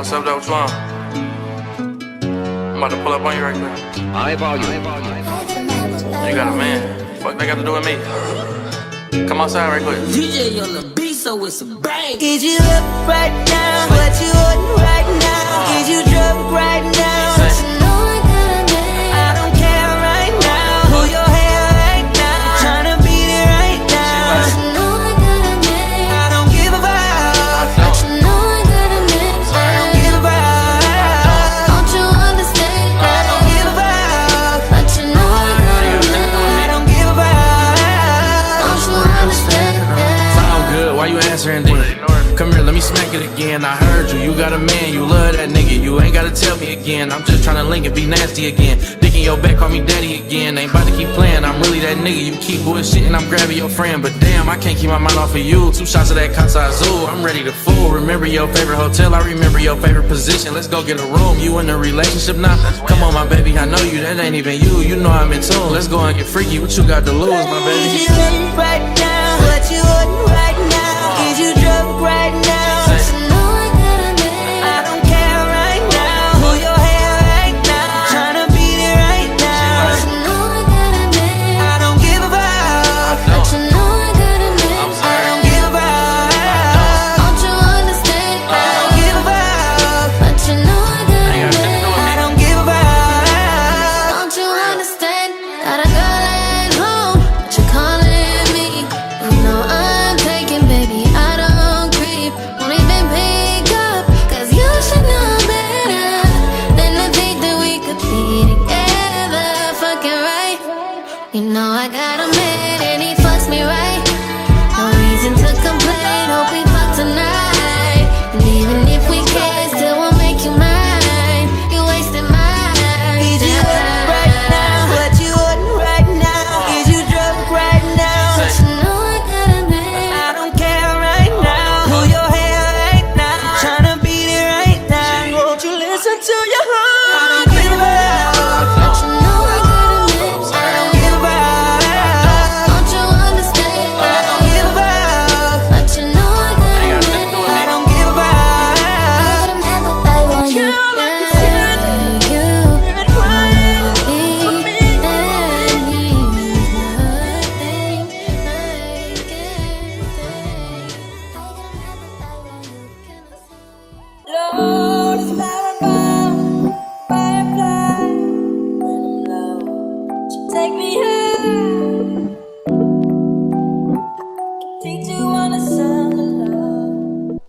What's up, though? What's wrong? I'm about to pull up on you right now. High volume. You got a man. Fuck they got to do with me? Come outside right quick. DJ on the beat, so it's a bang. Is you up right now? What you on right now? Is you drunk right now? I don't care right now. Pull your hair right now. Tryna beat it right now. I don't give a fuck. I don't give a fuck. Don't you understand? I don't give a fuck. I don't give a fuck. Don't you understand? Sound good, why you answering then? Come here, let me smack it again. I heard you, you got a man, you love that nigga. You ain't gotta tell me again. I'm just tryna link and be nasty again. Dick in your back, call me daddy again. Ain't about to keep playing, I'm really that nigga. You keep bullshitting, I'm grabbing your friend. But damn, I can't keep my mind off of you. 2 shots of that Casa Azul, I'm ready to fool. Remember your favorite hotel, I remember your favorite position. Let's go get a room, you in a relationship now? Come on, my baby, I know you, that ain't even you. You know I'm in tune, let's go and get freaky. What you got to lose, my baby? Is you up right now? What you on right now? Is you drunk right now? I don't care right now. Pull your hair right now. Tryna beat it right now. I don't give a fuck. I don't give a fuck. Don't you understand? I don't give a fuck. I don't give a fuck. Don't you understand? Got a girl at home, but you're calling me. You know I'm taking, baby, I don't creep. Won't even pick up, cause you should know better than to think that we could be together. Fucking right. You know I got a man and he fucks me right. No reason to complain, hope we fuck tonight. And even if we can't, still won't make you mine. You wasting mine. Is you up right now? What you on right now? Is you drunk right now? But you know I got a man. I don't care right now. Pull your hair right now. Tryna beat it right now. Won't you listen to your heart? I don't give a fuck. But you know I got a man. I don't give a fuck. Don't you understand? I don't give a fuck. But you know I got a man. I don't give a fuck. You like you said, you been crying for me. Lord, it's powerful, firefly. When I'm low, you take me high. Teach you on a sound of love.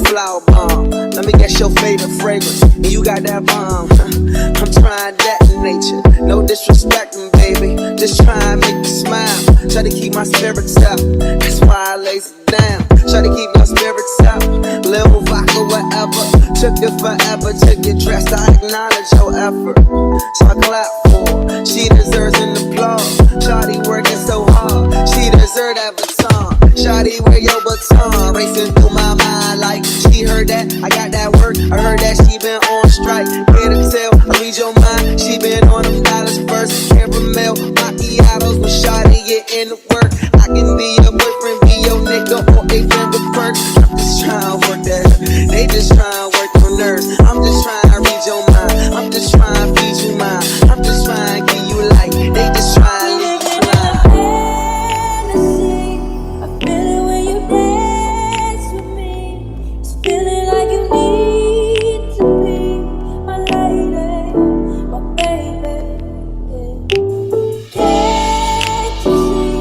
Flower bomb, let me guess your favorite fragrance. And you got that bomb. I'm trying that in nature. No disrespecting, baby. Just try and make you smile. Try to keep my spirits up. That's why I lays it down. Try to keep your spirits up. Little vodka, whatever. Took it forever to get dressed. I acknowledge your effort. So I clap for her. She deserves an applause. Shawty working so hard. She deserves that baton. Shawty, wear your baton. Racing through my mind like she heard that. I got that work. I heard that she been on strike. Here to tell, I read your mind. She been on them dollars first. Caramel, macchiatos with Shawty getting to work. I can be your boyfriend, be your nigga, or a favorite perk. I'm just trying to work that. They just trying to work your nerves. I'm just trying to read your mind. I'm just trying to feed you mine. I'm just trying to give you light. They just trying to leave you blind. I feel it when you dance with me. It's feeling like you need to be my lady, my baby. Can't you see?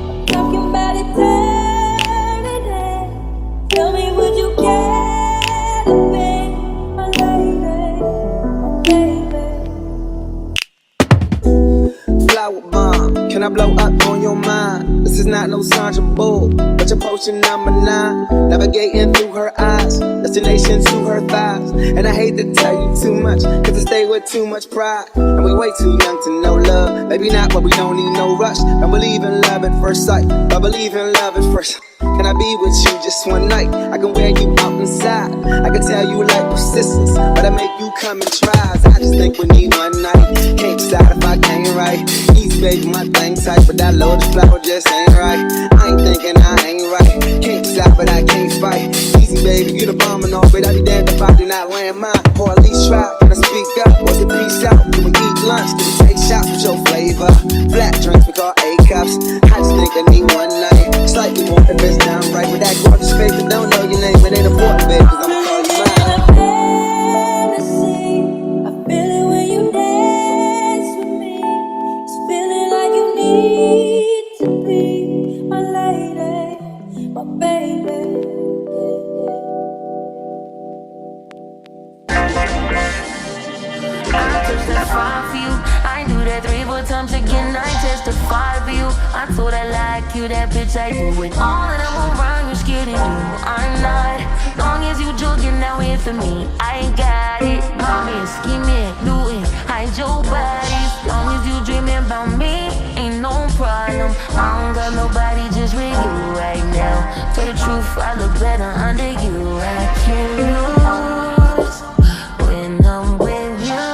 I'm talking about eternity. Tell me, would you care to be my lady, my baby? Flower bomb, can I blow up on your mind? This is not no Sandra Bull, but your potion number 9. Navigating through her eyes, destination to her thighs. And I hate to tell you too much, cause I stay with too much pride. And we way too young to know love. Maybe not, but we don't need no rush. Don't believe in love at first sight, but believe in love at first. Can I be with you just one night? I can wear you out inside. I can tell you like persistence, but I make you come and try. I just think we need one night. Can't decide if I can't right. Easy baby, my thing tight, but that lotus flower just ain't right. I ain't thinking I ain't right. Can't decide, but I can't fight. Easy baby. You the bomb and all, but I be damned if I do not land mine. Or at least try. Can I speak up? Was it peace out? Can we eat lunch? Can we take shots with your flavor? Black drinks we call A-cups. I just think I need one night. Slightly more if it's down right. With that gorgeous face that don't know your name, it ain't important, baby, cause I'ma call you mine. I feel it when you dance with me. It's feeling like you need to be my lady, my baby. I touch that fire for you. I do that 3-4 times again. I testify for you. I told I like you, that bitch I do it. All that I'm around, you're scared to do. I'm not. Long as you joking, now here for me. I got it. Mommy, scheming, doing, hide your bodies. Long as you dreaming about me, ain't no problem. I don't got nobody just with you right now. For the truth, I look better under you. I can't lose when I'm with you.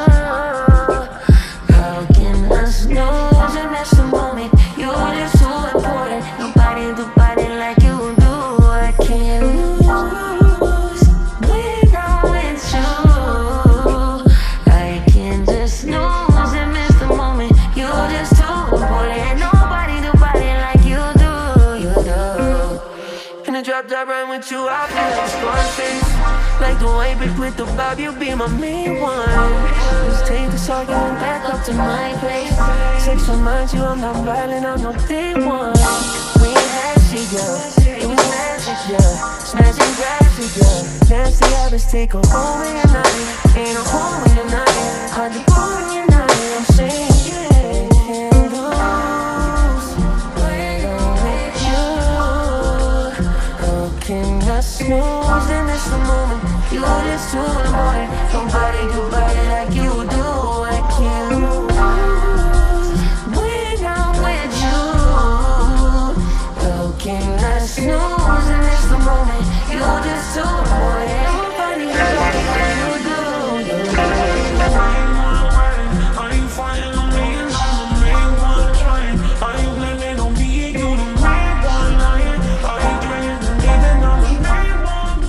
How can I snooze and miss the moment? You're just too important. Nobody do body like you do. I can't lose when I'm with you. I can just snooze and miss the moment. You're just too important. Nobody do body like you do. You do. In the drop top run with you, I feel like Scarface. Like the way bitch with the bob, you be my main one. Just take this argument back up to my place. Sex reminds you I'm not violent, I'm no day one. We ain't had shit, yeah. It was magic, yeah. Smashing graphic, yeah. Nasty habits take a home in your night. Ain't a home in your night. Hard to go in your night. I'm saying, yeah. Can't lose when I'm with you. How can I snooze and miss the moment? You just too important. Nobody do body like you do. I can't lose when I'm with you. How can I snooze and miss the moment? You just too important. Nobody do body like you do. I ain't fighting on me and I'm the main one trying. I ain't blaming on me, you the main one lying. I ain't trying to leave and I'm the main one.